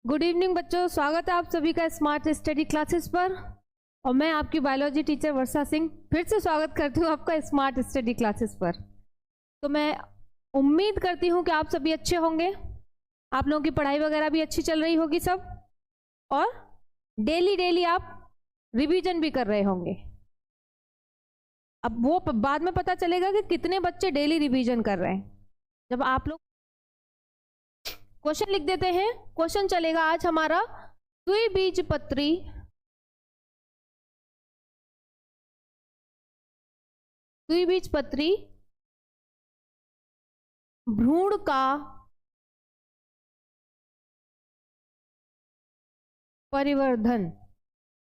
Good evening बच्चों, स्वागत है आप सभी का स्मार्ट स्टडी क्लासेस पर। और मैं आपकी बायोलॉजी टीचर वर्षा सिंह फिर से स्वागत करती हूँ आपका स्मार्ट स्टडी क्लासेस पर। तो मैं उम्मीद करती हूँ कि आप सभी अच्छे होंगे, आप लोगों की पढ़ाई वगैरह भी अच्छी चल रही होगी सब, और डेली आप रिवीजन भी कर रहे होंगे। अब वो बाद में पता चलेगा कि कितने बच्चे डेली रिवीजन कर रहे हैं जब आप लोग क्वेश्चन लिख देते हैं। क्वेश्चन चलेगा आज हमारा द्विबीजपत्री भ्रूण का परिवर्धन।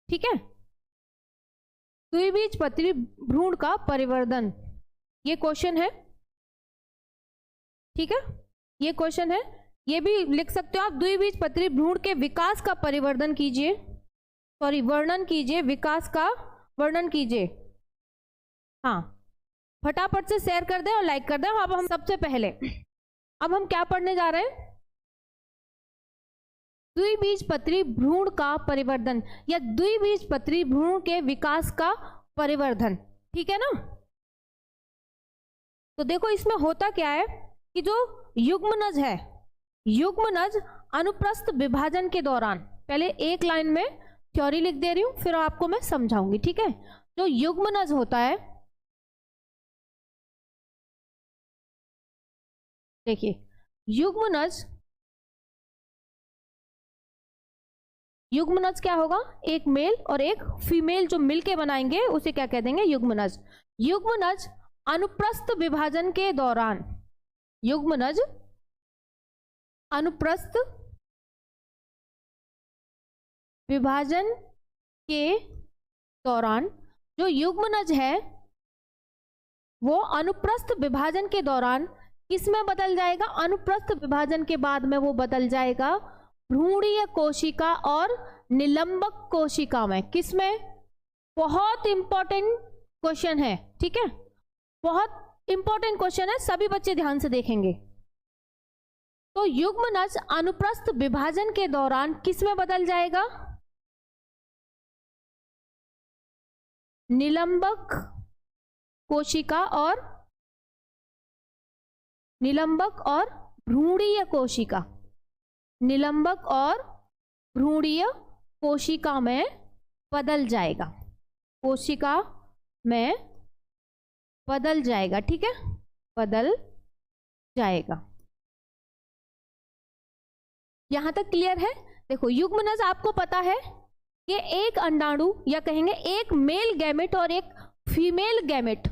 ठीक है, द्विबीजपत्री भ्रूण का परिवर्धन, ये क्वेश्चन है। ठीक है, ये क्वेश्चन है। ये भी लिख सकते हो आप, द्विबीजपत्री भ्रूण के विकास का परिवर्धन कीजिए, सॉरी वर्णन कीजिए, विकास का वर्णन कीजिए। हाँ, फटाफट से शेयर कर दें और लाइक कर दें। अब हम सबसे पहले अब हम क्या पढ़ने जा रहे हैं? द्विबीजपत्री भ्रूण का परिवर्धन या द्विबीजपत्री भ्रूण के विकास का परिवर्धन। ठीक है ना? तो देखो इसमें होता क्या है कि जो युग्मनज है, युग्मनज अनुप्रस्थ विभाजन के दौरान, पहले एक लाइन में थ्योरी लिख दे रही हूं, फिर आपको मैं समझाऊंगी। ठीक है, जो युग्मनज होता है, देखिए युग्मनज क्या होगा? एक मेल और एक फीमेल जो मिलके बनाएंगे उसे क्या कह देंगे? युग्मनज। युग्मनज अनुप्रस्थ विभाजन के दौरान, युग्मनज अनुप्रस्थ विभाजन के दौरान, जो युग्मनज है वो अनुप्रस्थ विभाजन के दौरान किस में बदल जाएगा? अनुप्रस्थ विभाजन के बाद में वो बदल जाएगा भ्रूणीय कोशिका और निलंबक कोशिका में। किस में? बहुत इंपॉर्टेंट क्वेश्चन है। ठीक है, बहुत इंपॉर्टेंट क्वेश्चन है, सभी बच्चे ध्यान से देखेंगे। तो युग्मनज अनुप्रस्थ विभाजन के दौरान किस में बदल जाएगा? निलंबक कोशिका और भ्रूणीय कोशिका, निलंबक और भ्रूणीय कोशिका में बदल जाएगा, कोशिका में बदल जाएगा। ठीक है, बदल जाएगा। यहां तक क्लियर है? देखो युग्मनज आपको पता है कि एक अंडाणु या कहेंगे एक मेल गैमेट और एक फीमेल गैमेट,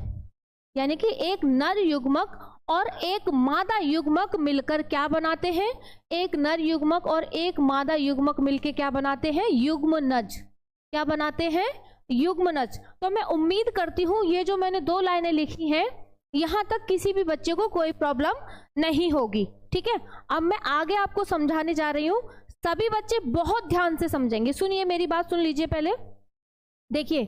यानी कि एक नर युग्मक और एक मादा युग्मक मिलकर क्या बनाते हैं? एक नर युग्मक और एक मादा युग्मक मिलकर क्या बनाते हैं? युग्मनज। क्या बनाते हैं? युग्मनज। तो मैं उम्मीद करती हूं ये जो मैंने दो लाइनें लिखी हैं यहां तक किसी भी बच्चे को कोई प्रॉब्लम नहीं होगी। ठीक है, अब मैं आगे आपको समझाने जा रही हूं, सभी बच्चे बहुत ध्यान से समझेंगे। सुनिए, मेरी बात सुन लीजिए पहले। देखिए,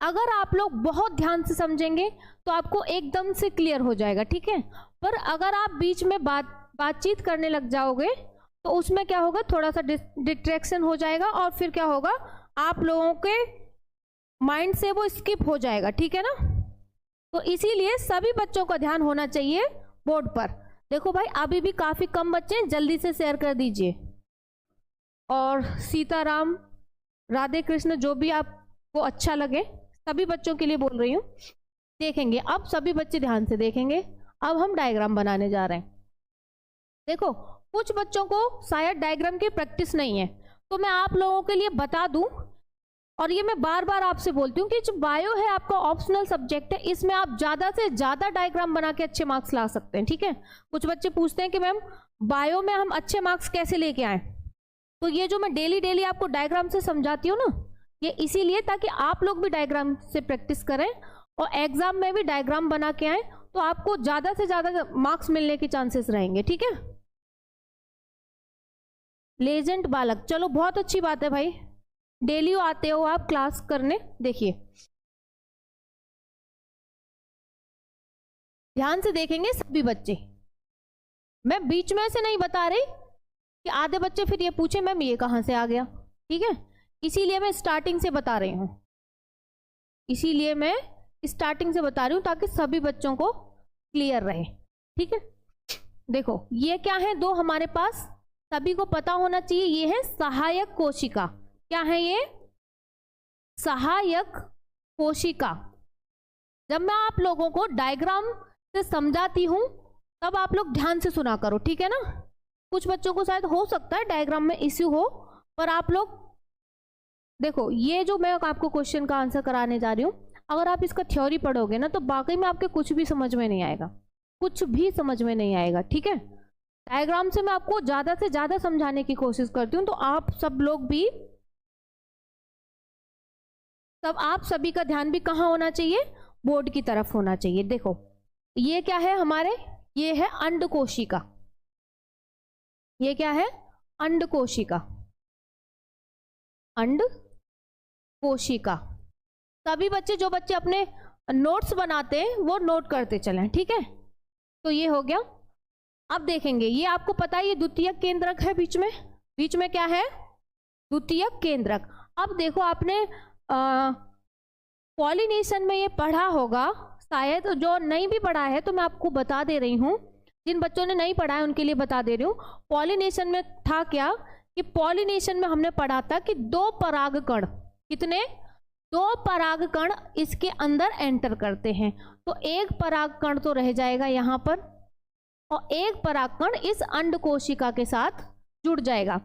अगर आप लोग बहुत ध्यान से समझेंगे तो आपको एकदम से क्लियर हो जाएगा। ठीक है, पर अगर आप बीच में बातचीत करने लग जाओगे तो उसमें क्या होगा? थोड़ा सा डिस्ट्रैक्शन हो जाएगा और फिर क्या होगा? आप लोगों के माइंड से वो स्किप हो जाएगा। ठीक है ना? तो इसीलिए सभी बच्चों का ध्यान होना चाहिए बोर्ड पर। देखो भाई, अभी भी काफी कम बच्चे हैं, जल्दी से शेयर कर दीजिए। और सीताराम, राधे कृष्ण, जो भी आपको अच्छा लगे, सभी बच्चों के लिए बोल रही हूं। देखेंगे अब सभी बच्चे ध्यान से देखेंगे। अब हम डायग्राम बनाने जा रहे हैं। देखो, कुछ बच्चों को शायद डायग्राम की प्रैक्टिस नहीं है, तो मैं आप लोगों के लिए बता दूं, और ये मैं बार बार आपसे बोलती हूँ कि जो बायो है आपका ऑप्शनल सब्जेक्ट है, इसमें आप ज्यादा से ज्यादा डायग्राम बना के अच्छे मार्क्स ला सकते हैं। ठीक है, कुछ बच्चे पूछते हैं कि मैम बायो में हम अच्छे मार्क्स कैसे लेके आए? तो ये जो मैं डेली आपको डायग्राम से समझाती हूँ ना, ये इसीलिए ताकि आप लोग भी डायग्राम से प्रैक्टिस करें और एग्जाम में भी डायग्राम बना के आए, तो आपको ज्यादा से ज्यादा मार्क्स मिलने के चांसेस रहेंगे। ठीक है, लेजेंड बालक, चलो बहुत अच्छी बात है भाई, डेली आते हो आप क्लास करने। देखिए ध्यान से देखेंगे सभी बच्चे, मैं बीच में से नहीं बता रही, कि आधे बच्चे फिर ये पूछे मैम ये कहाँ से आ गया। ठीक है, इसीलिए मैं स्टार्टिंग से बता रही हूँ, इसीलिए मैं स्टार्टिंग से बता रही हूँ ताकि सभी बच्चों को क्लियर रहे। ठीक है, देखो ये क्या है, दो हमारे पास सभी को पता होना चाहिए, ये है सहायक कोशिका। क्या है ये? सहायक कोशिका। जब मैं आप लोगों को डायग्राम से समझाती हूं तब आप लोग ध्यान से सुना करो, ठीक है ना। कुछ बच्चों को शायद हो सकता है डायग्राम में इश्यू हो, पर आप लोग देखो ये जो मैं आपको क्वेश्चन का आंसर कराने जा रही हूं, अगर आप इसका थ्योरी पढ़ोगे ना तो वाकई में आपके कुछ भी समझ में नहीं आएगा, कुछ भी समझ में नहीं आएगा। ठीक है, डायग्राम से मैं आपको ज्यादा से ज्यादा समझाने की कोशिश करती हूँ, तो आप सब लोग भी आप सभी का ध्यान भी कहाँ होना चाहिए? बोर्ड की तरफ होना चाहिए। देखो ये क्या है हमारे, ये है अंडकोशिका। ये क्या है? अंडकोशिका। अंडकोशिका। सभी बच्चे, जो बच्चे अपने नोट्स बनाते हैं वो नोट करते चलें। ठीक है, तो ये हो गया। अब देखेंगे, ये आपको पता है ये द्वितीयक केंद्रक है, बीच में क्या है? द्वितीयक केंद्रक। अब देखो आपने पॉलिनेशन में ये पढ़ा होगा शायद, जो नहीं भी पढ़ा है तो मैं आपको बता दे रही हूँ, जिन बच्चों ने नहीं पढ़ा है उनके लिए बता दे रही हूँ। पॉलिनेशन में था क्या कि पॉलिनेशन में हमने पढ़ा था कि दो परागकण, कितने? दो परागकण इसके अंदर एंटर करते हैं, तो एक परागकण तो रह जाएगा यहाँ पर और एक परागकण इस अंडकोशिका के साथ जुड़ जाएगा।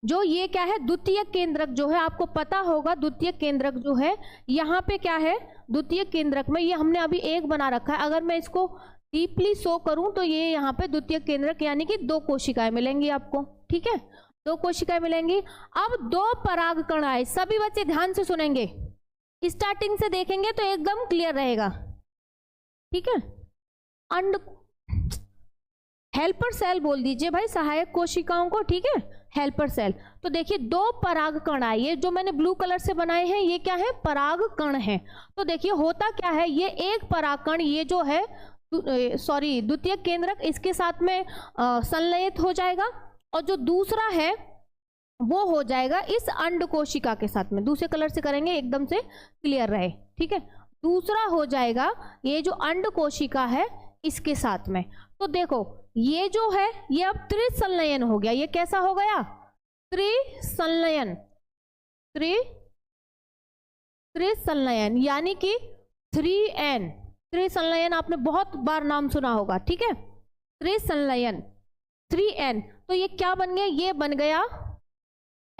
जो ये क्या है? द्वितीयक केंद्रक जो है, आपको पता होगा द्वितीयक केंद्रक जो है यहाँ पे क्या है? द्वितीयक केंद्रक में ये हमने अभी एक बना रखा है, अगर मैं इसको डीपली शो करूं तो ये यहाँ पे द्वितीयक केंद्रक यानी कि दो कोशिकाएं मिलेंगी आपको। ठीक है, दो कोशिकाएं मिलेंगी। अब दो परागकण आए, सभी बच्चे ध्यान से सुनेंगे, स्टार्टिंग से देखेंगे तो एकदम क्लियर रहेगा। ठीक है, हेल्पर सेल बोल दीजिए भाई सहायक कोशिकाओं को। ठीक है, हेल्पर सेल। तो देखिए दो परागकण आए, ये जो मैंने ब्लू कलर से बनाए हैं ये क्या है? परागकण है। तो देखिए होता क्या है, ये एक परागकण ये जो है द्वितीयक केंद्रक इसके साथ में संलयित हो जाएगा, और जो दूसरा है वो हो जाएगा इस अंडकोशिका के साथ में। दूसरे कलर से करेंगे एकदम से क्लियर रहे। ठीक है, दूसरा हो जाएगा ये जो अंडकोशिका है इसके साथ में। तो देखो ये जो है ये अब त्रिसंलयन हो गया। ये कैसा हो गया? त्रिसंलयन। त्रिसंलयन यानी कि 3N। त्रिसंलयन आपने बहुत बार नाम सुना होगा। ठीक है, त्रिसंलयन 3N। तो ये क्या बन गया? ये बन गया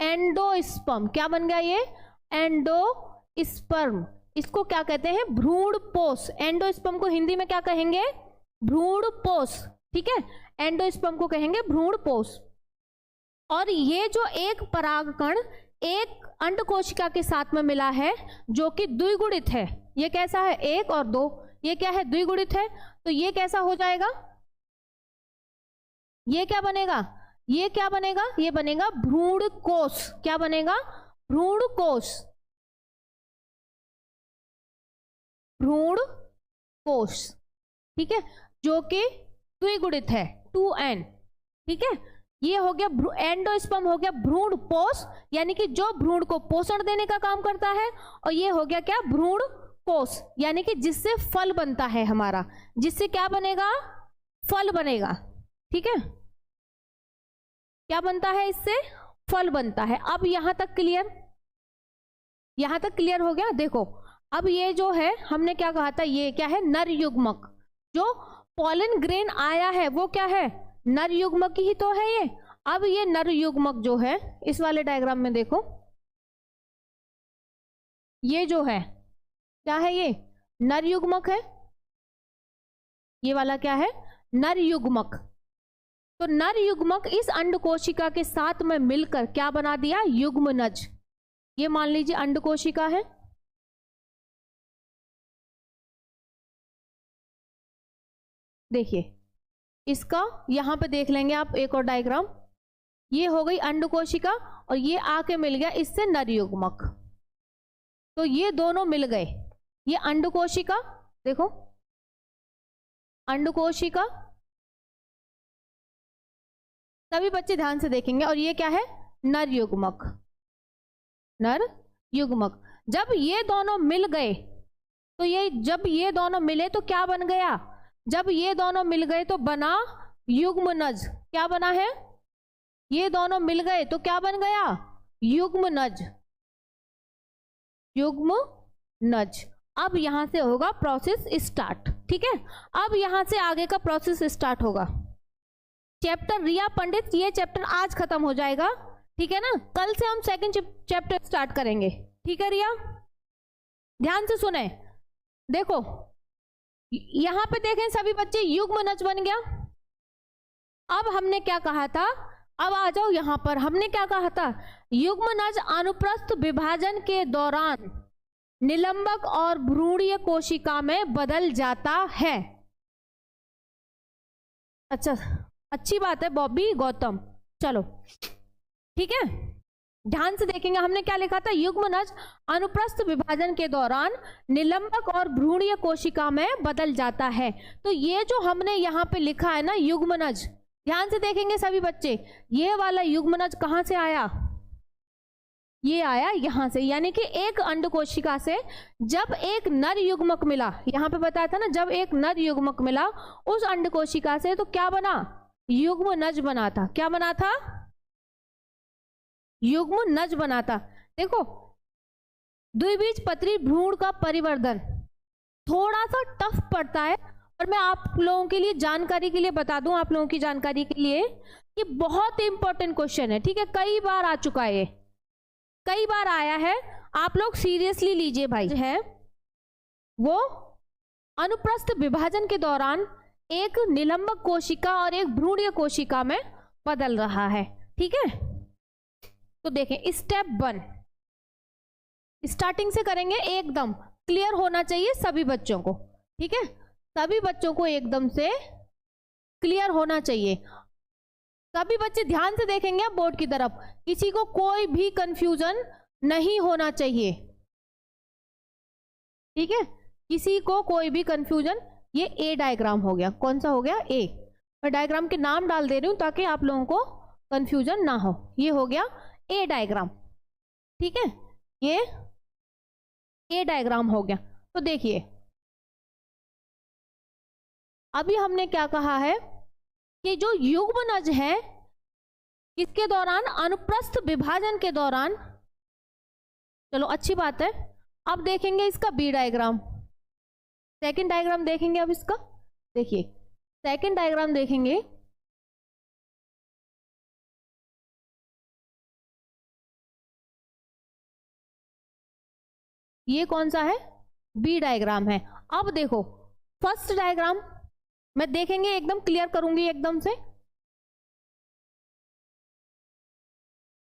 एंडोस्पर्म। क्या बन गया ये? एंडोस्पर्म। इसको क्या कहते हैं? भ्रूणपोष। एंडोस्पर्म को हिंदी में क्या कहेंगे? भ्रूणपोष। ठीक है, एंडोस्पर्म को कहेंगे भ्रूणपोष। और ये जो एक परागकण एक अंडकोशिका के साथ में मिला है जो कि द्विगुणित है, ये कैसा है? 1 और 2। ये क्या है? द्विगुणित है। तो ये कैसा हो जाएगा? ये क्या बनेगा? ये क्या बनेगा? ये बनेगा भ्रूणकोष। क्या बनेगा? भ्रूणकोष। भ्रूणकोष। ठीक है, जो कि द्विगुणित है 2N। ठीक है, ये हो गया एंडोस्पर्म, हो गया भ्रूणपोष यानी कि जो भ्रूण को पोषण देने का काम करता है, और ये हो गया क्या? भ्रूणकोष यानी कि जिससे फल बनता है हमारा। जिससे क्या बनेगा? फल बनेगा। ठीक है, क्या बनता है? इससे फल बनता है। अब यहां तक क्लियर? यहां तक क्लियर हो गया? देखो अब ये जो है हमने क्या कहा था, ये क्या है? नर युग्मक। जो पॉलन ग्रेन आया है वो क्या है? नर युग्मक ही तो है ये। अब ये नर युग्मक जो है इस वाले डायग्राम में देखो, ये जो है क्या है? ये नर युग्मक है। ये वाला क्या है? नर युग्मक। तो नर युग्मक इस अंडकोशिका के साथ में मिलकर क्या बना दिया? युग्मनज। ये मान लीजिए अंडकोशिका है, देखिए इसका यहां पे देख लेंगे आप एक और डायग्राम। ये हो गई अंडकोशिका और ये आके मिल गया इससे नर युग्मक। तो ये दोनों मिल गए। ये अंडकोशिका, देखो अंडकोशिका सभी बच्चे ध्यान से देखेंगे। और ये क्या है? नर युग्मक। नर युग्मक। जब ये दोनों मिल गए तो जब ये दोनों मिले तो क्या बन गया? जब ये दोनों मिल गए तो बना युग्मनज। क्या बना है? ये दोनों मिल गए तो क्या बन गया? युग्मनज। युग्मनज। अब यहां से होगा प्रोसेस स्टार्ट। ठीक है, अब यहां से आगे का प्रोसेस स्टार्ट होगा। चैप्टर रिया पंडित, ये चैप्टर आज खत्म हो जाएगा। ठीक है ना, कल से हम सेकंड चैप्टर स्टार्ट करेंगे। ठीक है रिया, ध्यान से सुने। देखो यहां पे देखें सभी बच्चे, युग्मनज बन गया। अब हमने क्या कहा था? अब आ जाओ यहां पर, हमने क्या कहा था? युग्मनज अनुप्रस्थ विभाजन के दौरान निलंबक और भ्रूणीय कोशिका में बदल जाता है। अच्छा, अच्छी बात है बॉबी गौतम। चलो ठीक है, ध्यान से देखेंगे। हमने क्या लिखा था? युग्मनज अनुप्रस्थ विभाजन के दौरान निलंबक और भ्रूणीय कोशिका में बदल जाता है। तो ये जो हमने यहाँ पे लिखा है ना युग्मनज, ध्यान से देखेंगे सभी बच्चे, ये वाला युग्मनज कहाँ से आया? ये आया यहां से, यानी कि एक अंड कोशिका से जब एक नर युग्मक मिला, यहां पे बताया था ना, जब एक नर युग्मक मिला उस अंड कोशिका से तो क्या बना? युग्मनज बना था। क्या बना था? युग्मनज बना था। देखो द्विबीजपत्री भ्रूण का परिवर्धन थोड़ा सा टफ पड़ता है, और मैं आप लोगों के लिए जानकारी के लिए बता दूं, आप लोगों की जानकारी के लिए, कि बहुत इंपॉर्टेंट क्वेश्चन है। ठीक है, कई बार आ चुका है, कई बार आया है, आप लोग सीरियसली लीजिए भाई। है वो अनुप्रस्थ विभाजन के दौरान एक निलंबक कोशिका और एक भ्रूणीय कोशिका में बदल रहा है। ठीक है, तो देखें स्टेप 1 स्टार्टिंग से करेंगे, एकदम क्लियर होना चाहिए सभी बच्चों को। ठीक है, सभी बच्चों को एकदम से क्लियर होना चाहिए। सभी बच्चे ध्यान से देखेंगे आप बोर्ड की तरफ, किसी को कोई भी कंफ्यूजन नहीं होना चाहिए। ठीक है, किसी को कोई भी कंफ्यूजन। ये ए डायग्राम हो गया, कौन सा हो गया? ए। मैं डायग्राम के नाम डाल दे रही हूं ताकि आप लोगों को कंफ्यूजन ना हो। ये हो गया ए डायग्राम। ठीक है, ये ए डायग्राम हो गया। तो देखिए अभी हमने क्या कहा है कि जो युग्मनज है किसके दौरान? अनुप्रस्थ विभाजन के दौरान। चलो अच्छी बात है। अब देखेंगे इसका बी डायग्राम, सेकंड डायग्राम देखेंगे। अब इसका देखिए, सेकंड डायग्राम देखेंगे। ये कौन सा है? बी डायग्राम है। अब देखो फर्स्ट डायग्राम मैं देखेंगे, एकदम क्लियर करूंगी, एकदम से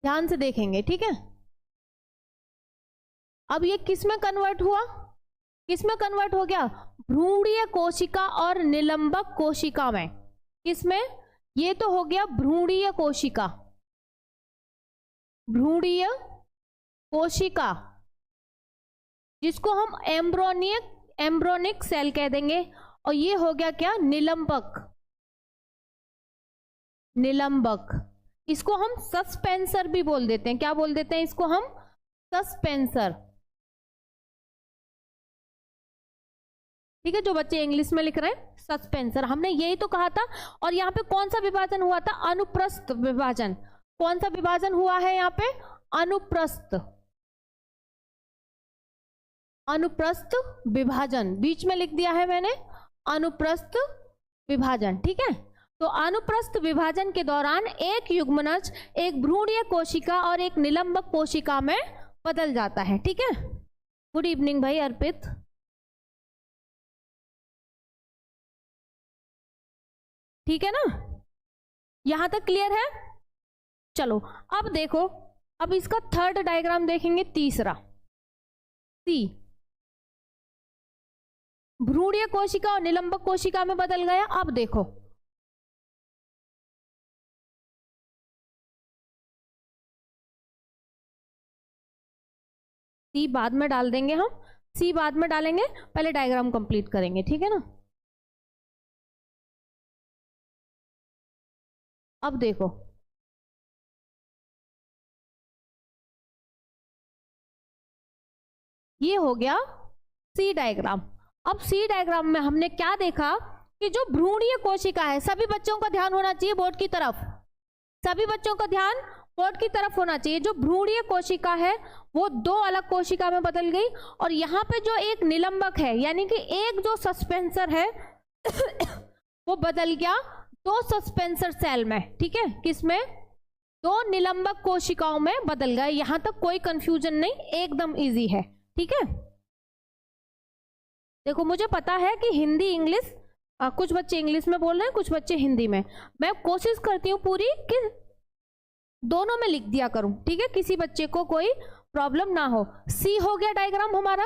ध्यान से देखेंगे। ठीक है, अब ये किस में कन्वर्ट हुआ? किस में कन्वर्ट हो गया? भ्रूणीय कोशिका और निलंबक कोशिका में। किसमें? ये तो हो गया भ्रूणीय कोशिका, भ्रूणीय कोशिका जिसको हम एम्ब्रोनिक सेल कह देंगे। और ये हो गया क्या? निलंबक। निलंबक, इसको हम सस्पेंसर भी बोल देते हैं। क्या बोल देते हैं इसको हम? सस्पेंसर। ठीक है, जो बच्चे इंग्लिश में लिख रहे हैं सस्पेंसर, हमने यही तो कहा था। और यहाँ पे कौन सा विभाजन हुआ था? अनुप्रस्थ विभाजन। कौन सा विभाजन हुआ है यहाँ पे? अनुप्रस्थ। अनुप्रस्थ विभाजन बीच में लिख दिया है मैंने, अनुप्रस्थ विभाजन। ठीक है, तो अनुप्रस्थ विभाजन के दौरान एक युग्मनज एक भ्रूणीय कोशिका और एक निलंबक कोशिका में बदल जाता है। ठीक है, गुड इवनिंग भाई अर्पित। ठीक है ना, यहां तक क्लियर है? चलो अब देखो, अब इसका थर्ड डायग्राम देखेंगे, तीसरा सी। भ्रूणीय कोशिका और निलंबक कोशिका में बदल गया। अब देखो सी बाद में डाल देंगे, हम सी बाद में डालेंगे, पहले डायग्राम कंप्लीट करेंगे। ठीक है ना, अब देखो ये हो गया सी डायग्राम। अब सी डायग्राम में हमने क्या देखा कि जो भ्रूणीय कोशिका है, सभी बच्चों का ध्यान होना चाहिए बोर्ड की तरफ, सभी बच्चों का ध्यान बोर्ड की तरफ होना चाहिए। जो भ्रूणीय कोशिका है वो दो अलग कोशिका में बदल गई, और यहाँ पे जो एक निलंबक है यानी कि एक जो सस्पेंसर है वो बदल गया दो सस्पेंसर सेल में। ठीक है, किसमें? दो निलंबक कोशिकाओं में बदल गया। यहां तक कोई कंफ्यूजन नहीं, एकदम इजी है। ठीक है, देखो मुझे पता है कि हिंदी इंग्लिश कुछ बच्चे इंग्लिश में बोल रहे हैं, कुछ बच्चे हिंदी में। मैं कोशिश करती हूँ पूरी कि दोनों में लिख दिया करूं। ठीक है, किसी बच्चे को कोई प्रॉब्लम ना हो। सी हो गया डायग्राम हमारा।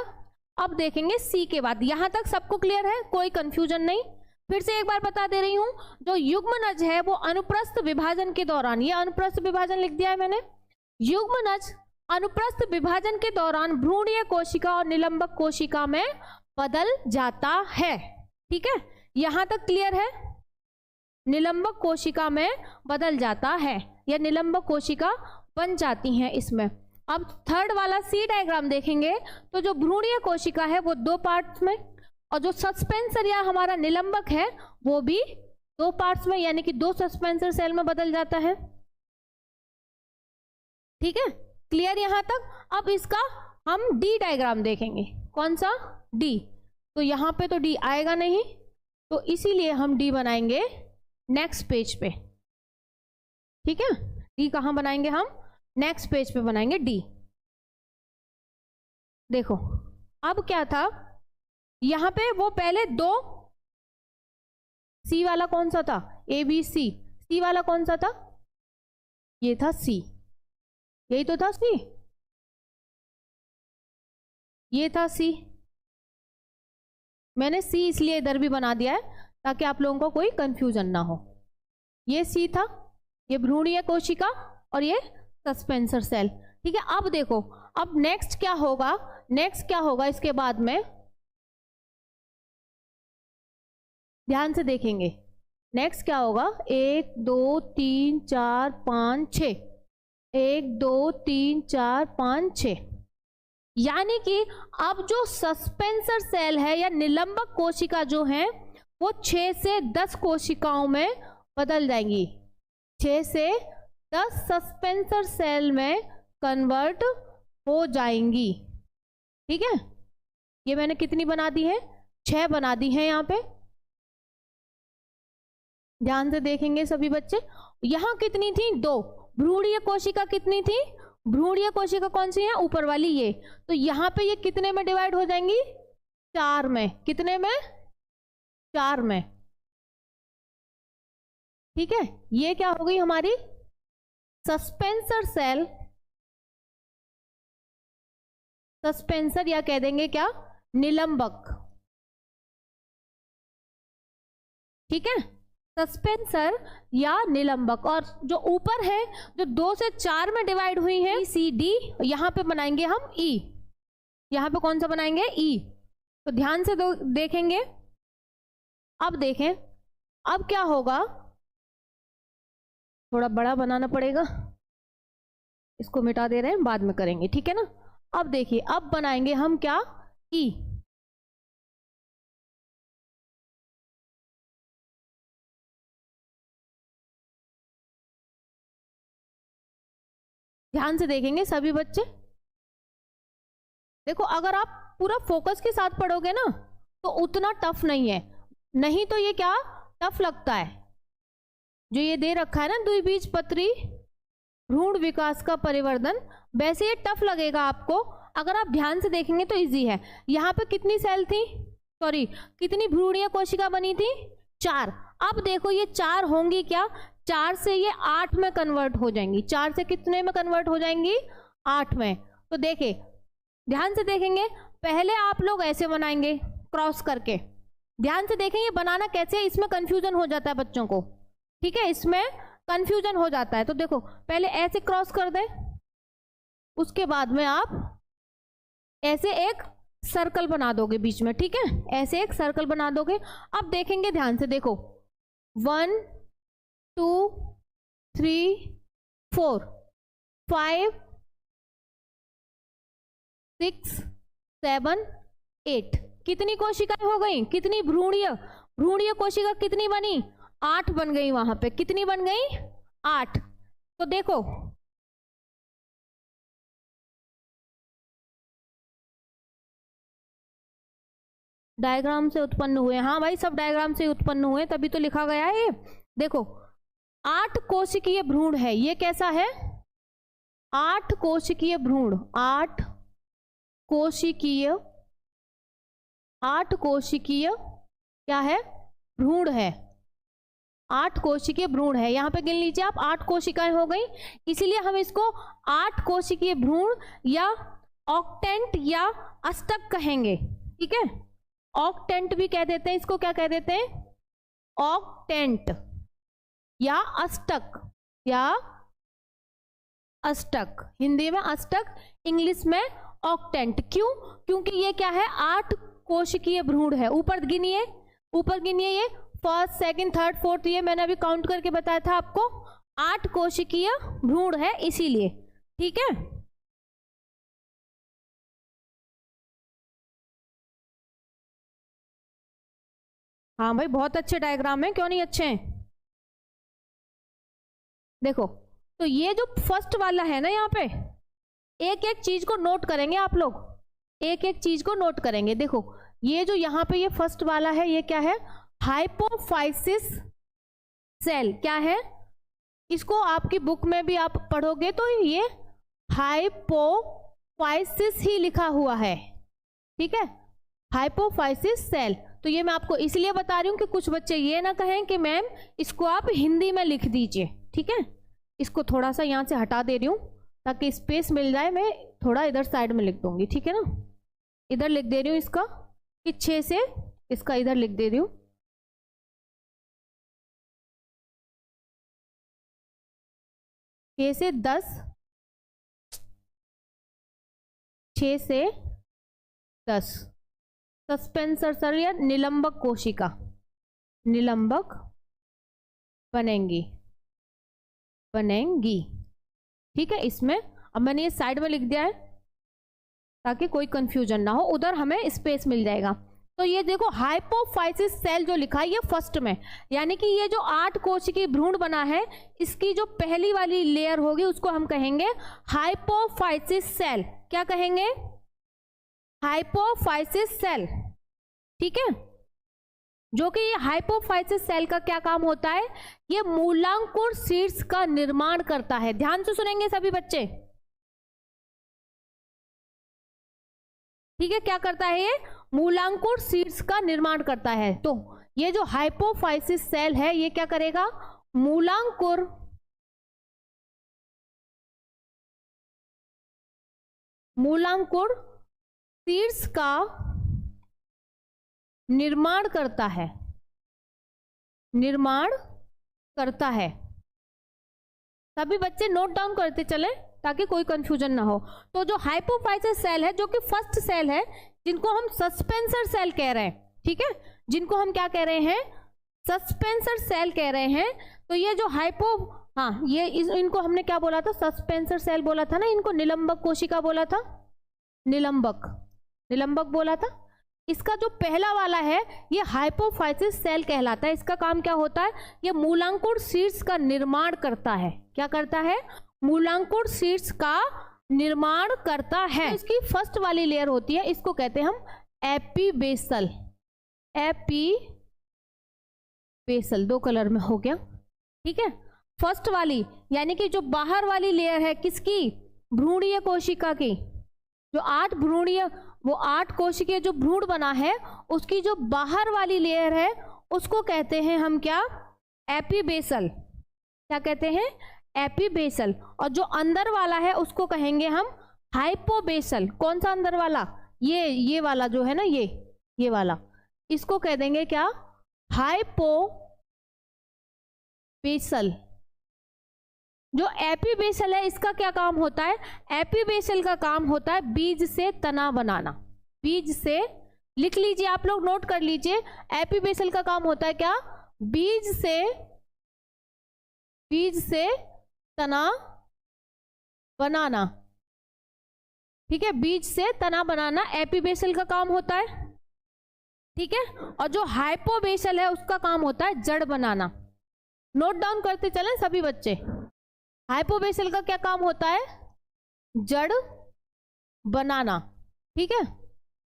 अब देखेंगे सी के बाद। यहां तक सबको क्लियर है, कोई कंफ्यूजन नहीं। फिर से एक बार बता दे रही हूं, जो युग्मनज है वो अनुप्रस्थ विभाजन के दौरान, ये अनुप्रस्थ विभाजन लिख दिया है मैंने, युग्मनज अनुप्रस्थ विभाजन के दौरान भ्रूणीय कोशिका और निलंबक कोशिका में बदल जाता है। ठीक है, यहां तक क्लियर है? निलंबक कोशिका में बदल जाता है या निलंबक कोशिका बन जाती हैं इसमें। अब थर्ड वाला सी डायग्राम देखेंगे तो जो भ्रूणीय कोशिका है वो दो पार्ट्स में, और जो सस्पेंसर या हमारा निलंबक है वो भी दो पार्ट्स में, यानी कि दो सस्पेंसर सेल में बदल जाता है। ठीक है, क्लियर यहां तक? अब इसका हम डी डायग्राम देखेंगे। कौन सा? डी। तो यहां पे तो डी आएगा नहीं, तो इसीलिए हम डी बनाएंगे नेक्स्ट पेज पे। ठीक है, डी कहां बनाएंगे हम? नेक्स्ट पेज पे बनाएंगे डी। देखो अब क्या था, यहां पे वो पहले दो, सी वाला कौन सा था? A B C. सी वाला कौन सा था? ये था सी, यही तो था सी, ये था सी। मैंने सी इसलिए इधर भी बना दिया है ताकि आप लोगों को कोई कंफ्यूजन ना हो। ये सी था, ये भ्रूणीय कोशिका और ये सस्पेंसर सेल। ठीक है, अब देखो अब नेक्स्ट क्या होगा, नेक्स्ट क्या होगा इसके बाद में, ध्यान से देखेंगे। नेक्स्ट क्या होगा? 1 2 3 4 5 6, 1 2 3 4 5 6, यानी कि अब जो सस्पेंसर सेल है या निलंबक कोशिका जो है वो 6 से 10 कोशिकाओं में बदल जाएंगी। 6 से 10 सस्पेंसर सेल में कन्वर्ट हो जाएंगी। ठीक है, ये मैंने कितनी बना दी है? 6 बना दी है यहाँ पे। ध्यान से देखेंगे सभी बच्चे। यहां कितनी थी? 2। भ्रूणीय कोशिका कितनी थी? भ्रूणीय कोशिका कौन सी है? ऊपर वाली ये। तो यहां पे ये कितने में डिवाइड हो जाएंगी? 4 में। कितने में? 4 में। ठीक है, ये क्या हो गई हमारी? सस्पेंसर सेल, सस्पेंसर या कह देंगे क्या? निलंबक। ठीक है, सस्पेंसर या निलंबक। और जो ऊपर है जो 2 से 4 में डिवाइड हुई है, सी डी, यहां पे बनाएंगे हम ई। यहां पे कौन सा बनाएंगे? ई। तो ध्यान से देखेंगे। अब देखें अब क्या होगा, थोड़ा बड़ा बनाना पड़ेगा, इसको मिटा दे रहे हैं, बाद में करेंगे। ठीक है ना? अब देखिए, अब बनाएंगे हम क्या? ई। ध्यान से देखेंगे सभी बच्चे। देखो अगर आप पूरा फोकस के साथ पढ़ोगे ना तो उतना टफ नहीं है, नहीं तो ये क्या टफ लगता है। जो ये दे रखा है ना, द्विबीजपत्री भ्रूण विकास का परिवर्तन, वैसे ये टफ लगेगा आपको। अगर आप ध्यान से देखेंगे तो इजी है। यहाँ पे कितनी सेल थी, सॉरी कितनी भ्रूणीय कोशिका बनी थी? 4। अब देखो ये 4 होंगी क्या? 4 से ये 8 में कन्वर्ट हो जाएंगी। 4 से कितने में कन्वर्ट हो जाएंगी? 8 में। तो देखे, ध्यान से देखेंगे, पहले आप लोग ऐसे बनाएंगे क्रॉस करके। ध्यान से देखें ये बनाना कैसे है, इसमें कंफ्यूजन हो जाता है बच्चों को। ठीक है, इसमें कंफ्यूजन हो जाता है। तो देखो पहले ऐसे क्रॉस कर दें, उसके बाद में आप ऐसे एक सर्कल बना दोगे बीच में। ठीक है, ऐसे एक सर्कल बना दोगे। अब देखेंगे ध्यान से, देखो 1 2 3 4 5 6 7, 8। कितनी कोशिकाएं हो गई, कितनी भ्रूणीय, भ्रूणीय कोशिका कितनी बनी, 8 बन गई। वहां पे कितनी बन गई, 8। तो देखो डायग्राम से उत्पन्न हुए, हाँ भाई सब डायग्राम से उत्पन्न हुए, तभी तो लिखा गया है। देखो 8 कोशिकीय भ्रूण है, ये कैसा है, 8 कोशिकीय भ्रूण, 8 कोशिकीय, 8 कोशिकीय क्या है, भ्रूण है, 8 कोशिकीय भ्रूण है। यहां पे गिन लीजिए आप, 8 कोशिकाएं हो गई, इसीलिए हम इसको 8 कोशिकीय भ्रूण या ऑक्टेंट या अष्टक कहेंगे, ठीक है। ऑक्टेंट भी कह देते हैं इसको, क्या कह देते हैं, ऑक्टेंट या अष्टक, या अष्टक, हिंदी में अष्टक, इंग्लिश में ऑक्टेंट। क्यों, क्योंकि ये क्या है, 8 कोशिकीय भ्रूण है। ऊपर गिनिए, ऊपर गिनिए, ये फर्स्ट, सेकंड, थर्ड, फोर्थ, ये मैंने अभी काउंट करके बताया था आपको, 8 कोशिकीय भ्रूण है इसीलिए, ठीक है। हाँ भाई बहुत अच्छे डायग्राम है, क्यों नहीं अच्छे हैं। देखो तो ये जो फर्स्ट वाला है ना, यहाँ पे एक एक चीज को नोट करेंगे आप लोग, एक एक चीज को नोट करेंगे। देखो ये जो यहाँ पे ये फर्स्ट वाला है, ये क्या है, हाइपोफाइसिस सेल, क्या है, इसको आपकी बुक में भी आप पढ़ोगे तो ये हाइपोफाइसिस ही लिखा हुआ है, ठीक है, हाइपोफाइसिस सेल। तो ये मैं आपको इसलिए बता रही हूं कि कुछ बच्चे ये ना कहें कि मैम इसको आप हिंदी में लिख दीजिए, ठीक है। इसको थोड़ा सा यहाँ से हटा दे रही हूँ ताकि स्पेस मिल जाए, मैं थोड़ा इधर साइड में लिख दूंगी, ठीक है ना। इधर लिख दे रही हूँ इसका कि 6 से, इसका इधर लिख दे रही हूँ, 6 से 10, 6 से 10 सस्पेंसर सेल या निलंबक कोशिका, निलंबक बनेंगी, बनेंगी, ठीक है। इसमें अब मैंने ये साइड में लिख दिया है ताकि कोई कंफ्यूजन ना हो, उधर हमें स्पेस मिल जाएगा। तो ये देखो हाइपोफाइसिस सेल जो लिखा है ये फर्स्ट में, यानी कि ये जो 8 कोशिकीय भ्रूण बना है, इसकी जो पहली वाली लेयर होगी उसको हम कहेंगे हाइपोफाइसिस सेल। क्या कहेंगे, हाइपोफाइसिस सेल, ठीक है। जो कि ये हाइपोफाइसिस सेल का क्या काम होता है, ये मूलांकुर शीर्ष का निर्माण करता है। ध्यान से सुनेंगे सभी बच्चे, ठीक है। क्या करता है ये, मूलांकुर शीर्ष का निर्माण करता है। तो ये जो हाइपोफाइसिस सेल है ये क्या करेगा, मूलांकुर, मूलांकुर शीर्ष का निर्माण करता है, निर्माण करता है। सभी बच्चे नोट डाउन करते चले ताकि कोई कंफ्यूजन ना हो। तो जो हाइपोफाइसिस सेल है, जो कि फर्स्ट सेल है, जिनको हम सस्पेंसर सेल कह रहे हैं, ठीक है, जिनको हम क्या कह रहे हैं, सस्पेंसर सेल कह रहे हैं। तो ये जो हाँ ये इनको हमने क्या बोला था, सस्पेंसर सेल बोला था ना, इनको निलंबक कोशिका बोला था, निलंबक, निलंबक बोला था। इसका जो पहला वाला है ये हाइपोफाइसिस सेल कहलाता है। इसका काम क्या होता है, ये मूलांकुर शीर्ष का निर्माण करता है। क्या करता है, मूलांकुर शीर्ष का निर्माण करता है। तो इसकी फर्स्ट वाली लेयर होती है, इसको कहते हैं हम एपीबेसल, एपीबेसल, 2 कलर में हो गया, ठीक है। फर्स्ट वाली यानी कि जो बाहर वाली लेयर है किसकी, भ्रूणीय कोशिका की, जो 8 भ्रूणीय, वो 8 कोशिकीय जो भ्रूण बना है उसकी जो बाहर वाली लेयर है उसको कहते हैं हम क्या, एपीबेसल। क्या कहते हैं, एपीबेसल। और जो अंदर वाला है उसको कहेंगे हम हाइपोबेसल। कौन सा अंदर वाला, ये वाला जो है ना, ये वाला, इसको कह देंगे क्या, हाइपोबेसल। जो एपीबेसल है इसका क्या काम होता है, एपीबेसल का काम होता है बीज से तना बनाना। बीज से, लिख लीजिए आप लोग, नोट कर लीजिए, एपीबेसल का काम होता है क्या, बीज से तना बनाना, ठीक है, बीज से तना बनाना एपीबेसल का काम होता है, ठीक है। और जो हाइपोबेसल है उसका काम होता है जड़ बनाना। नोट डाउन करते चलें सभी बच्चे। हाइपोबेसल का क्या काम होता है? जड़ बनाना, ठीक है।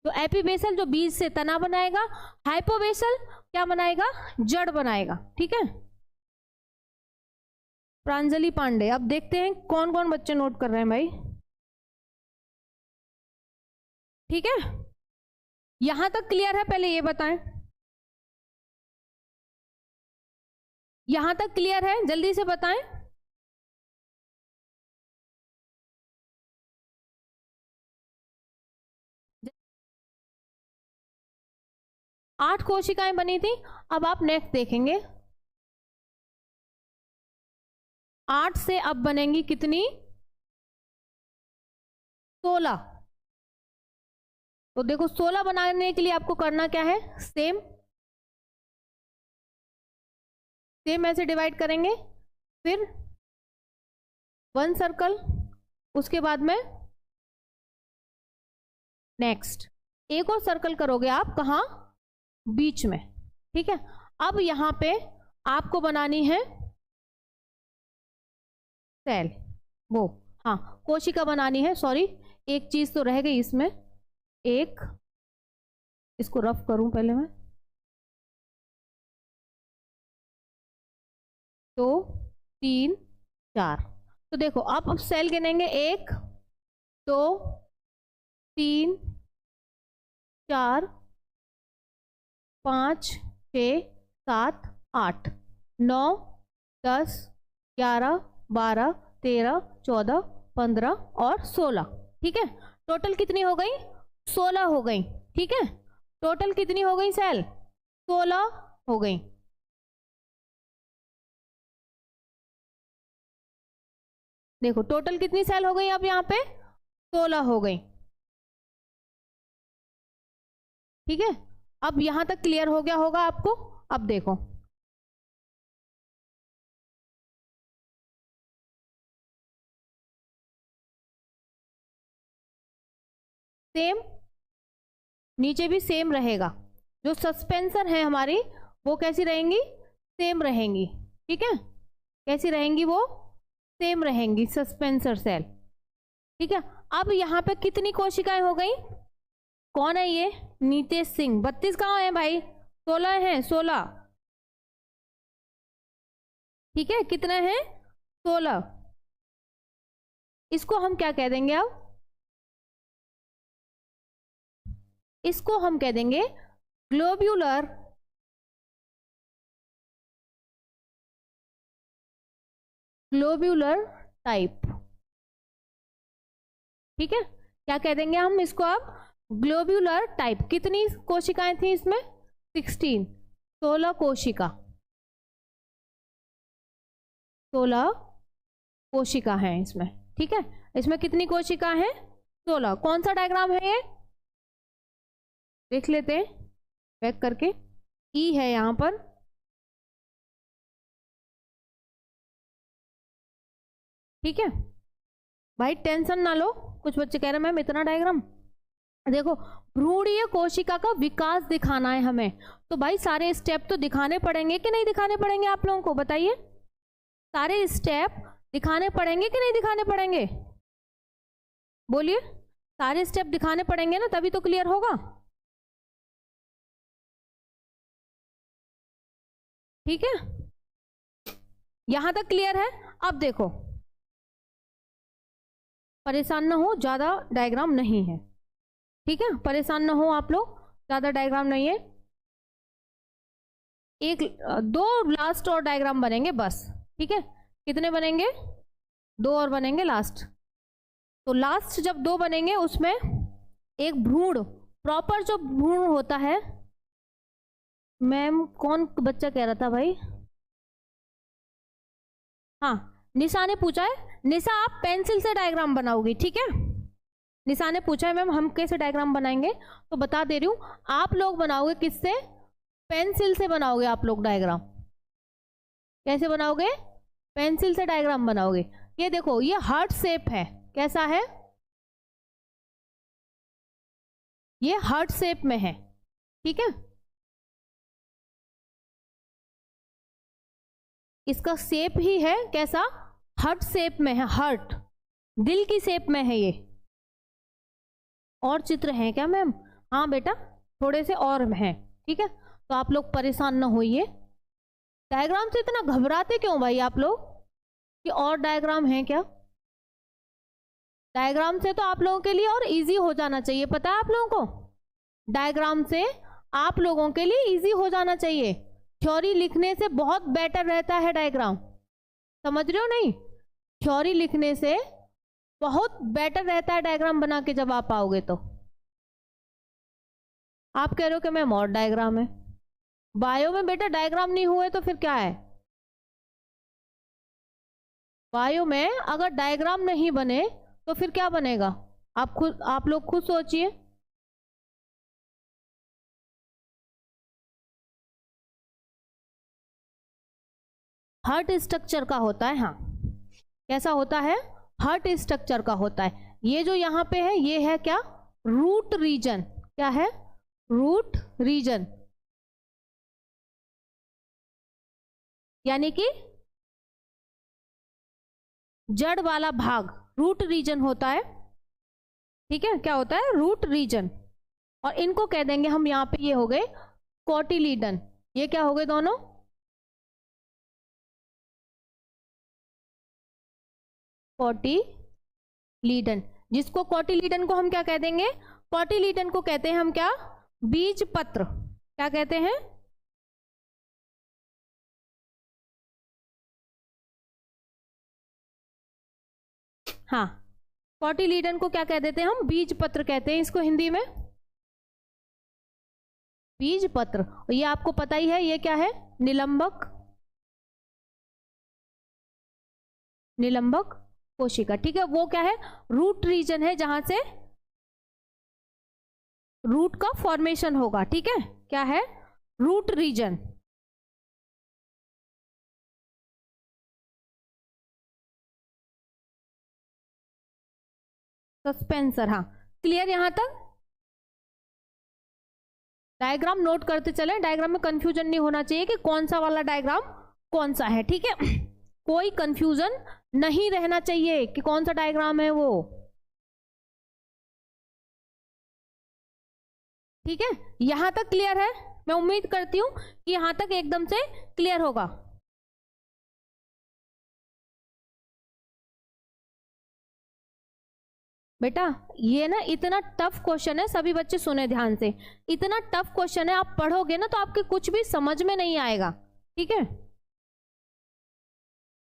तो एपीबेसल जो बीज से तना बनाएगा, हाइपोबेसल क्या बनाएगा? जड़ बनाएगा, ठीक है। प्रांजलि पांडे, अब देखते हैं कौन कौन बच्चे नोट कर रहे हैं भाई, ठीक है। यहां तक क्लियर है? पहले ये बताएं, यहां तक क्लियर है? जल्दी से बताएं। आठ कोशिकाएं बनी थी। अब आप नेक्स्ट देखेंगे, 8 से अब बनेंगी कितनी? 16। तो देखो 16 बनाने के लिए आपको करना क्या है? सेम ऐसे डिवाइड करेंगे, फिर 1 सर्कल, उसके बाद में नेक्स्ट एक और सर्कल करोगे आप, कहाँ? बीच में, ठीक है। अब यहां पे आपको बनानी है सेल, वो हाँ कोशिका बनानी है। सॉरी, एक चीज तो रह गई इसमें, एक इसको रफ करूं पहले मैं, 2 3 4। तो देखो अब सेल गिनेंगे, 1 2 3 4 5 6 7 8 9 10 11 12 13 14 15 और 16, ठीक है। टोटल कितनी हो गई? 16 हो गई, ठीक है। टोटल कितनी हो गई सेल? 16 हो गई। देखो टोटल कितनी सेल हो गई? अब यहाँ पे 16 हो गई, ठीक है। अब यहां तक क्लियर हो गया होगा आपको। अब देखो सेम, नीचे भी सेम रहेगा। जो सस्पेंसर है हमारी वो कैसी रहेंगी? सेम रहेंगी, ठीक है। कैसी रहेंगी वो? सेम रहेंगी सस्पेंसर सेल, ठीक है। अब यहाँ पे कितनी कोशिकाएं हो गई? कौन है ये? नीतेश सिंह। 32 कहाँ है भाई? 16 है, 16, ठीक है। कितने हैं? 16। इसको हम क्या कह देंगे? अब इसको हम कह देंगे ग्लोब्यूलर टाइप, ठीक है। क्या कह देंगे हम इसको? अब ग्लोब्यूलर टाइप। कितनी कोशिकाएं थी इसमें? 16, 16 कोशिका, 16 कोशिका है इसमें, ठीक है। इसमें कितनी कोशिका है? 16। कौन सा डायग्राम है ये? देख लेते हैं बैक करके। ई है यहां पर, ठीक है भाई, टेंशन ना लो। कुछ बच्चे कह रहे हैं मैम इतना डायग्राम। देखो भ्रूणीय कोशिका का विकास दिखाना है हमें, तो भाई सारे स्टेप तो दिखाने पड़ेंगे कि नहीं दिखाने पड़ेंगे? आप लोगों को बताइए, सारे स्टेप दिखाने पड़ेंगे कि नहीं दिखाने पड़ेंगे? बोलिए, सारे स्टेप दिखाने पड़ेंगे ना, तभी तो क्लियर होगा, ठीक है। यहां तक क्लियर है? अब देखो परेशान ना हो, ज्यादा डायग्राम नहीं है, ठीक है। परेशान ना हो आप लोग, ज्यादा डायग्राम नहीं है। एक 2 लास्ट और डायग्राम बनेंगे बस, ठीक है। कितने बनेंगे? 2 और बनेंगे लास्ट। तो लास्ट जब 2 बनेंगे उसमें एक भ्रूण, प्रॉपर जो भ्रूण होता है, मैम कौन बच्चा कह रहा था भाई? हाँ निशा ने पूछा है। निशा आप पेंसिल से डायग्राम बनाओगी, ठीक है। निशा ने पूछा है मैम हम कैसे डायग्राम बनाएंगे, तो बता दे रही हूं, आप लोग बनाओगे किससे? पेंसिल से बनाओगे आप लोग डायग्राम। कैसे बनाओगे? पेंसिल से डायग्राम बनाओगे। ये देखो ये हार्ट शेप है, कैसा है? ये हार्ट शेप में है, ठीक है। इसका शेप ही है कैसा, हार्ट शेप में है, हार्ट दिल की शेप में है ये। और चित्र हैं क्या मैम? हाँ बेटा, थोड़े से और हैं, ठीक है। तो आप लोग परेशान ना होइए। डायग्राम से इतना घबराते क्यों भाई आप लोग, कि और डायग्राम है क्या? डायग्राम से तो आप लोगों के लिए और इजी हो जाना चाहिए, पता है आप लोगों को? डायग्राम से आप लोगों के लिए इजी हो जाना चाहिए। थ्योरी लिखने से बहुत बेटर रहता है डायग्राम, समझ रहे हो नहीं? थ्योरी लिखने से बहुत बेटर रहता है डायग्राम बना के जब आप आओगे तो। आप कह रहे हो कि मैम और डायग्राम है। बायो में बेटा डायग्राम नहीं हुए तो फिर क्या है? बायो में अगर डायग्राम नहीं बने तो फिर क्या बनेगा? आप लोग खुद सोचिए। हार्ट स्ट्रक्चर का होता है, हाँ कैसा होता है? हार्ट स्ट्रक्चर का होता है। ये जो यहाँ पे है ये है क्या? Root region. क्या है? रूट रीजन, यानी कि जड़ वाला भाग रूट रीजन होता है, ठीक है। क्या होता है? Root region. और इनको कह देंगे हम यहाँ पे, ये हो गए कोटिलीडन। ये क्या हो गए दोनों? कोटिलीडन। जिसको कोटिलीडन को हम क्या कह देंगे? कोटिलीडन को कहते हैं हम क्या? बीज पत्र। क्या कहते हैं? हाँ, कोटिलीडन को क्या कह देते हैं हम? बीज पत्र कहते हैं इसको हिंदी में, बीज पत्र। और ये आपको पता ही है ये क्या है? निलंबक, निलंबक कोशिका, ठीक है। वो क्या है? रूट रीजन है जहां से रूट का फॉर्मेशन होगा, ठीक है। क्या है? Root region. सस्पेंसर, हाँ क्लियर यहां तक? डायग्राम नोट करते चले, डायग्राम में कंफ्यूजन नहीं होना चाहिए कि कौन सा वाला डायग्राम कौन सा है, ठीक है। कोई कंफ्यूजन नहीं रहना चाहिए कि कौन सा डायग्राम है वो, ठीक है। यहां तक क्लियर है? मैं उम्मीद करती हूं कि यहां तक एकदम से क्लियर होगा। बेटा ये ना इतना टफ क्वेश्चन है, सभी बच्चे सुने ध्यान से। इतना टफ क्वेश्चन है, आप पढ़ोगे ना तो आपके कुछ भी समझ में नहीं आएगा, ठीक है।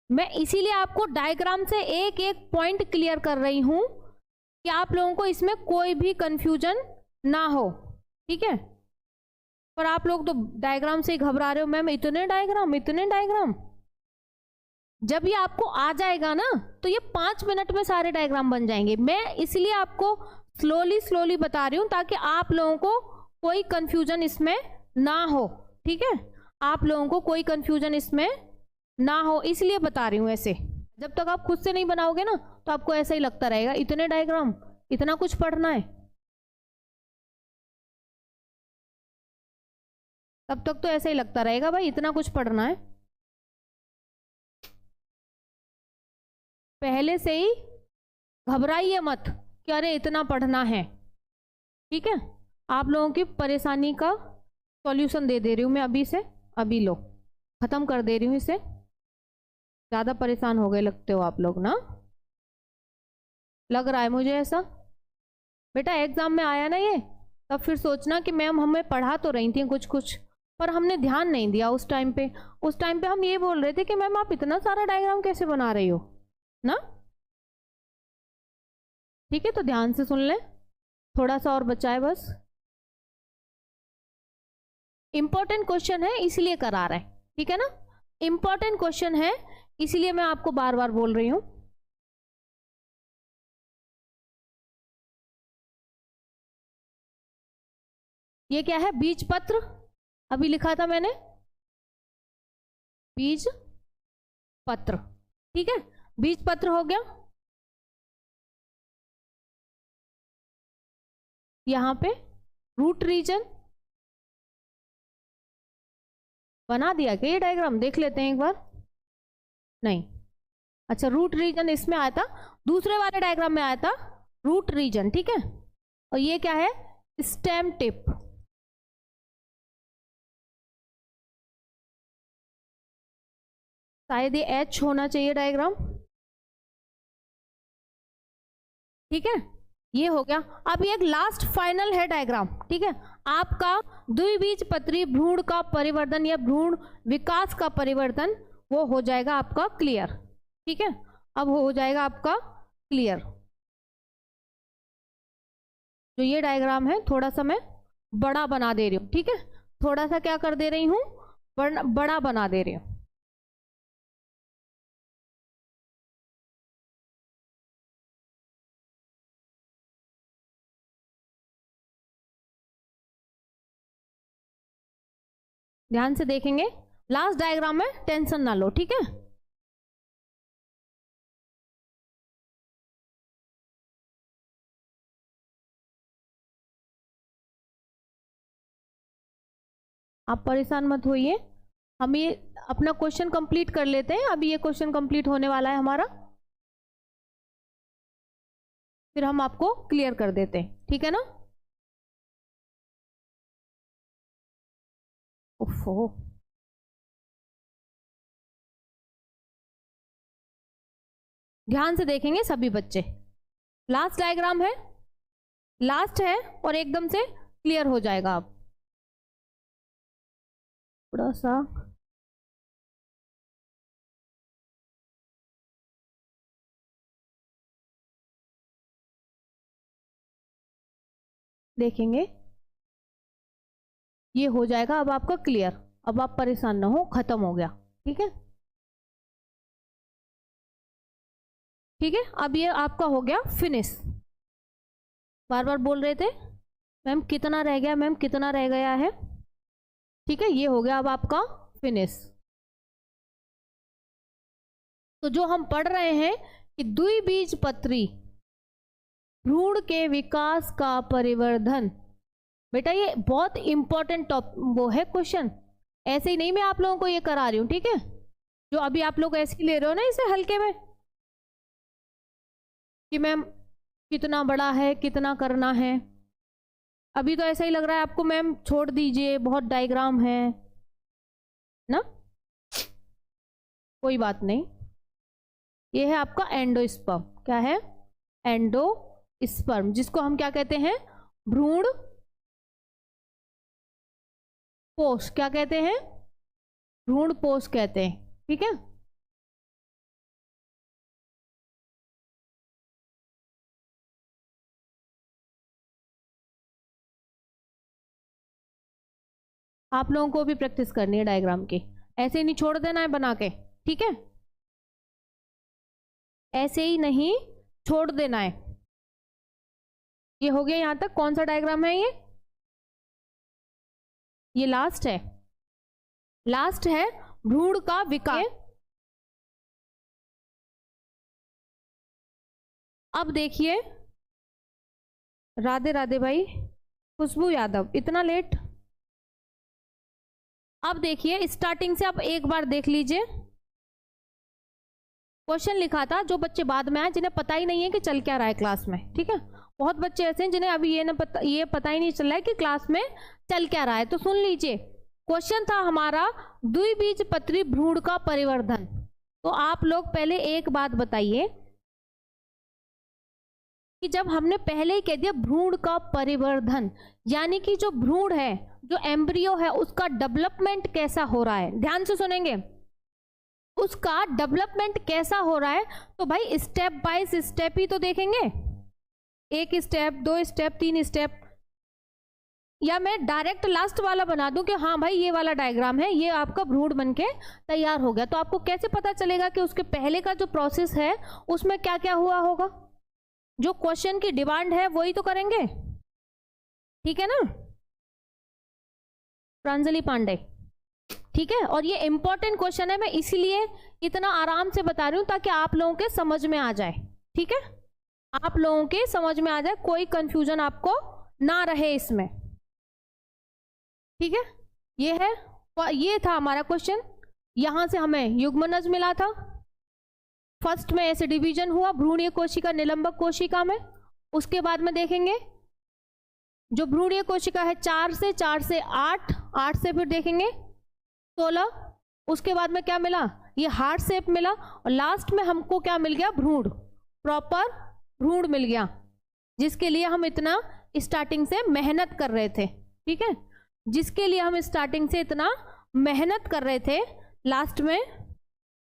मैं इसीलिए आपको डायग्राम से एक एक पॉइंट क्लियर कर रही हूं कि आप लोगों को इसमें कोई भी कंफ्यूजन ना हो, ठीक है। पर आप लोग तो डायग्राम से ही घबरा रहे हो, मैम इतने डायग्राम, इतने डायग्राम। जब ये आपको आ जाएगा ना तो ये 5 मिनट में सारे डायग्राम बन जाएंगे। मैं इसलिए आपको स्लोली स्लोली बता रही हूं ताकि आप लोगों को कोई कंफ्यूजन इसमें ना हो, ठीक है। आप लोगों को कोई कंफ्यूजन इसमें ना हो इसलिए बता रही हूं ऐसे। जब तक आप खुद से नहीं बनाओगे ना तो आपको ऐसा ही लगता रहेगा इतने डायग्राम, इतना कुछ पढ़ना है। तब तक तो ऐसा ही लगता रहेगा भाई इतना कुछ पढ़ना है। पहले से ही घबराइए मत कि अरे इतना पढ़ना है, ठीक है। आप लोगों की परेशानी का सॉल्यूशन दे रही हूं मैं अभी से, अभी लो खत्म कर दे रही हूं इसे। ज्यादा परेशान हो गए लगते हो आप लोग ना, लग रहा है मुझे ऐसा। बेटा एग्जाम में आया ना ये, तब फिर सोचना कि मैम हमें पढ़ा तो रही थी कुछ कुछ, पर हमने ध्यान नहीं दिया उस टाइम पे। उस टाइम पे हम ये बोल रहे थे कि मैम आप इतना सारा डायग्राम कैसे बना रही हो ना, ठीक है। तो ध्यान से सुन ले, थोड़ा सा और बचा है बस। इंपॉर्टेंट क्वेश्चन है इसलिए करा रहे हैं, ठीक है ना। इंपॉर्टेंट क्वेश्चन है इसलिए मैं आपको बार बार बोल रही हूं। ये क्या है? बीज पत्र, अभी लिखा था मैंने बीज पत्र, ठीक है। बीज पत्र हो गया। यहां पे रूट रीजन बना दिया क्या ये डायग्राम? देख लेते हैं एक बार। नहीं, अच्छा रूट रीजन इसमें आया था, दूसरे वाले डायग्राम में आया था रूट रीजन, ठीक है। और ये क्या है? Stem tip. शायद ये एच होना चाहिए डायग्राम, ठीक है। ये हो गया। अब ये एक लास्ट फाइनल है डायग्राम, ठीक है। आपका द्विबीजपत्री भ्रूण का परिवर्तन या भ्रूण विकास का परिवर्तन वो हो जाएगा आपका क्लियर, ठीक है। अब हो जाएगा आपका क्लियर। जो ये डायग्राम है थोड़ा सा मैं बड़ा बना दे रही हूँ, ठीक है। थोड़ा सा क्या कर दे रही हूँ, बड़ा बना दे रही हूँ। ध्यान से देखेंगे, लास्ट डायग्राम में टेंशन ना लो, ठीक है। आप परेशान मत होइए, हम ये अपना क्वेश्चन कंप्लीट कर लेते हैं। अभी ये क्वेश्चन कंप्लीट होने वाला है हमारा, फिर हम आपको क्लियर कर देते हैं, ठीक है ना। ओफो, ध्यान से देखेंगे सभी बच्चे। लास्ट डायग्राम है, लास्ट है और एकदम से क्लियर हो जाएगा। अब थोड़ा सा देखेंगे, ये हो जाएगा अब आपका क्लियर। अब आप परेशान ना हो, खत्म हो गया, ठीक है। ठीक है, अब ये आपका हो गया फिनिश। बार बार बोल रहे थे मैम कितना रह गया, मैम कितना रह गया है, ठीक है। ये हो गया अब आपका फिनिश। तो जो हम पढ़ रहे हैं कि द्विबीजपत्री भ्रूण के विकास का परिवर्धन, बेटा ये बहुत इंपॉर्टेंट वो है क्वेश्चन। ऐसे ही नहीं मैं आप लोगों को ये करा रही हूं, ठीक है। जो अभी आप लोग ऐसे ही ले रहे हो ना इसे हल्के में कि मैम कितना बड़ा है, कितना करना है, अभी तो ऐसा ही लग रहा है आपको मैम छोड़ दीजिए बहुत डायग्राम है ना। कोई बात नहीं, ये है आपका एंडोस्पर्म। क्या है? एंडोस्पर्म, जिसको हम क्या कहते हैं? भ्रूण पोष। क्या कहते हैं? भ्रूण पोष कहते हैं, ठीक है। आप लोगों को भी प्रैक्टिस करनी है डायग्राम की, ऐसे ही नहीं छोड़ देना है बना के, ठीक है। ऐसे ही नहीं छोड़ देना है। ये हो गया यहां तक। कौन सा डायग्राम है ये लास्ट है, लास्ट है भ्रूण का विकास। अब देखिए, राधे राधे भाई, खुशबू यादव, इतना लेट। अब देखिए स्टार्टिंग से आप एक बार देख लीजिए। क्वेश्चन लिखा था, जो बच्चे बाद में आए जिन्हें पता ही नहीं है कि चल क्या रहा है क्लास में, ठीक है। बहुत बच्चे ऐसे हैं जिन्हें अभी ये पता ही नहीं चल रहा है कि क्लास में चल क्या रहा है। तो सुन लीजिए, क्वेश्चन था हमारा द्विबीजपत्री भ्रूण का परिवर्धन। तो आप लोग पहले एक बात बताइए कि जब हमने पहले ही कह दिया भ्रूण का परिवर्धन, यानी कि जो भ्रूण है, जो एम्ब्रियो है, उसका डेवलपमेंट कैसा हो रहा है। ध्यान से सुनेंगे, उसका डेवलपमेंट कैसा हो रहा है। तो भाई स्टेप बाय स्टेप ही तो देखेंगे, एक स्टेप, दो स्टेप, तीन स्टेप, या मैं डायरेक्ट लास्ट वाला बना दूं कि हाँ भाई ये वाला डायग्राम है, ये आपका भ्रूण बनके तैयार हो गया। तो आपको कैसे पता चलेगा कि उसके पहले का जो प्रोसेस है उसमें क्या क्या हुआ होगा। जो क्वेश्चन की डिमांड है वही तो करेंगे, ठीक है ना प्रांजलि पांडे, ठीक है। और ये इंपॉर्टेंट क्वेश्चन है, मैं इसीलिए इतना आराम से बता रही हूं ताकि आप लोगों के समझ में आ जाए, ठीक है। आप लोगों के समझ में आ जाए, कोई कंफ्यूजन आपको ना रहे इसमें, ठीक है, ये था हमारा क्वेश्चन। यहां से हमें युग्मनज मिला था। फर्स्ट में ऐसे डिवीजन हुआ भ्रूणीय कोशिका निलंबक कोशिका में। उसके बाद में देखेंगे जो भ्रूणीय कोशिका है 4 से 8, 8 से फिर देखेंगे 16। उसके बाद में क्या मिला, ये हार्ट शेप मिला, और लास्ट में हमको क्या मिल गया, भ्रूण, प्रॉपर भ्रूण मिल गया, जिसके लिए हम इतना स्टार्टिंग से मेहनत कर रहे थे। ठीक है, जिसके लिए हम स्टार्टिंग से इतना मेहनत कर रहे थे, लास्ट में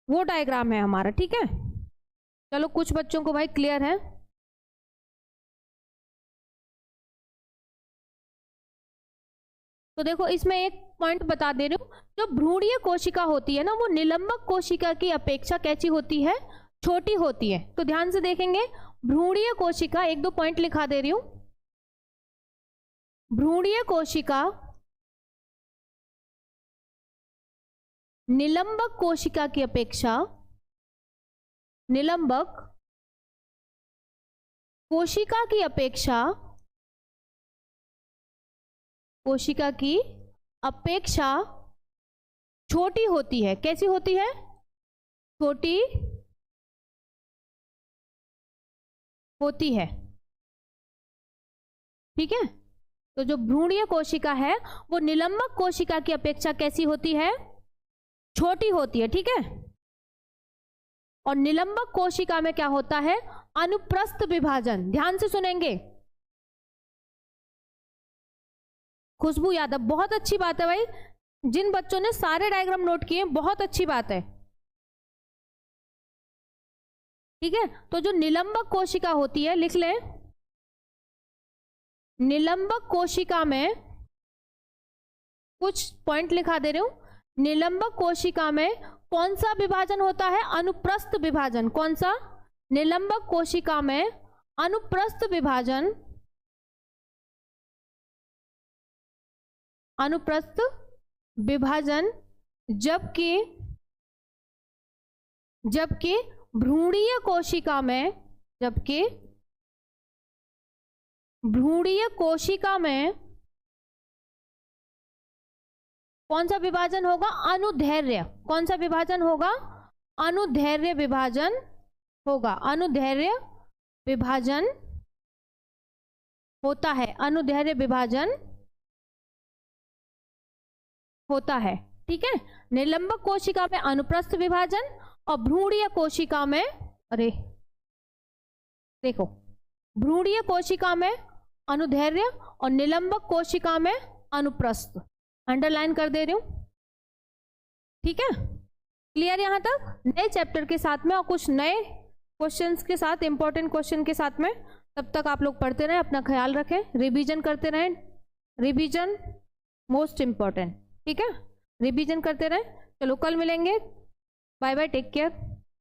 वो डायग्राम है हमारा। ठीक है, चलो कुछ बच्चों को भाई क्लियर है। तो देखो इसमें एक पॉइंट बता दे रही हूं, जो भ्रूणीय कोशिका होती है ना, वो निलंबक कोशिका की अपेक्षा कैसी होती है, छोटी होती है। तो ध्यान से देखेंगे भ्रूणीय कोशिका, 1-2 पॉइंट लिखा दे रही हूं। भ्रूणीय कोशिका निलंबक कोशिका की अपेक्षा, निलंबक कोशिका की अपेक्षा, कोशिका की अपेक्षा छोटी होती है। कैसी होती है, छोटी होती है। ठीक है, तो जो भ्रूणीय कोशिका है वो निलंबक कोशिका की अपेक्षा कैसी होती है, छोटी होती है। ठीक है, और निलंबक कोशिका में क्या होता है, अनुप्रस्थ विभाजन। ध्यान से सुनेंगे, खुशबू यादव, बहुत अच्छी बात है भाई, जिन बच्चों ने सारे डायग्राम नोट किए बहुत अच्छी बात है। ठीक है, तो जो निलंबक कोशिका होती है, लिख लें, निलंबक कोशिका में कुछ पॉइंट लिखा दे रही हूं। निलंबक कोशिका में कौन सा विभाजन होता है, अनुप्रस्थ विभाजन। कौन सा, निलंबक कोशिका में अनुप्रस्थ विभाजन, अनुप्रस्थ विभाजन, जबकि भ्रूणीय कोशिका में, जबकि भ्रूणीय कोशिका में कौन सा विभाजन होगा, अनुदैर्ध्य। कौन सा विभाजन होगा, अनुदैर्ध्य विभाजन होगा, अनुदैर्ध्य विभाजन होता है, अनुदैर्ध्य विभाजन होता है। ठीक है, निलंबक कोशिका में अनुप्रस्थ विभाजन और भ्रूणीय कोशिका में, अरे देखो, भ्रूणीय कोशिका में अनुदैर्ध्य और निलंबक कोशिका में अनुप्रस्थ, अंडरलाइन कर दे रही हूं। ठीक है, क्लियर यहां तक, नए चैप्टर के साथ में और कुछ नए क्वेश्चंस के साथ, इंपॉर्टेंट क्वेश्चन के साथ में। तब तक आप लोग पढ़ते रहें, अपना ख्याल रखें, रिवीजन करते रहें, रिवीजन मोस्ट इंपॉर्टेंट। ठीक है, रिवीजन करते रहें। चलो कल मिलेंगे, बाय बाय, टेक केयर।